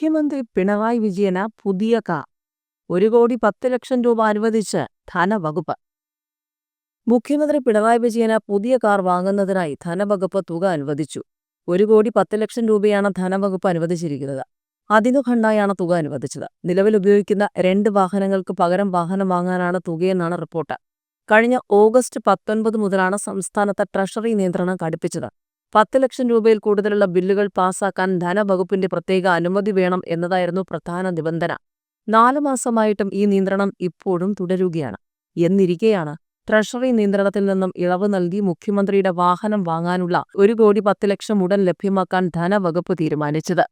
മുഖ്യമന്ത്രി പിണറായി വിജയന് പുതിയ കാർ. 1,10,00,000 രൂപ അനുവദിച്ച് ധനവകുപ്പ്. മുഖ്യമന്ത്രി പിണറായി വിജയന് പുതിയ കാർ വാങ്ങുന്നതിനായി ധനവകുപ്പ് തുക അനുവദിച്ചു. 1,10,00,000 രൂപയാണ് ധനവകുപ്പ് അനുവദിച്ചിരിക്കുന്നത്. അതിനു ഖണ്ഡായാണ് തുക അനുവദിച്ചത്. നിലവിൽ ഉപയോഗിക്കുന്ന 2 വാഹനങ്ങൾക്ക് പകരം വാഹനം വാങ്ങാനാണ് തുകയെന്നാണ് റിപ്പോർട്ട്. കഴിഞ്ഞ ഓഗസ്റ്റ് 19 മുതലാണ് സംസ്ഥാനത്ത് ട്രഷറി നിയന്ത്രണം കടുപ്പിച്ചത്. 10 ലക്ഷം രൂപയിൽ കൂടുതലുള്ള ബില്ലുകൾ പാസാക്കാൻ ധനവകുപ്പിന്റെ പ്രത്യേക അനുമതി വേണം എന്നതായിരുന്നു പ്രധാന നിബന്ധന. 4 മാസമായിട്ടും ഈ നിയന്ത്രണം ഇപ്പോഴും തുടരുകയാണ്. എന്നിരിക്കെയാണ് ട്രഷറി നിയന്ത്രണത്തിൽ നിന്നും ഇളവ് നൽകി മുഖ്യമന്ത്രിയുടെ വാഹനം വാങ്ങാനുള്ള 1,10,00,000 ഉടൻ ലഭ്യമാക്കാൻ ധനവകുപ്പ് തീരുമാനിച്ചത്.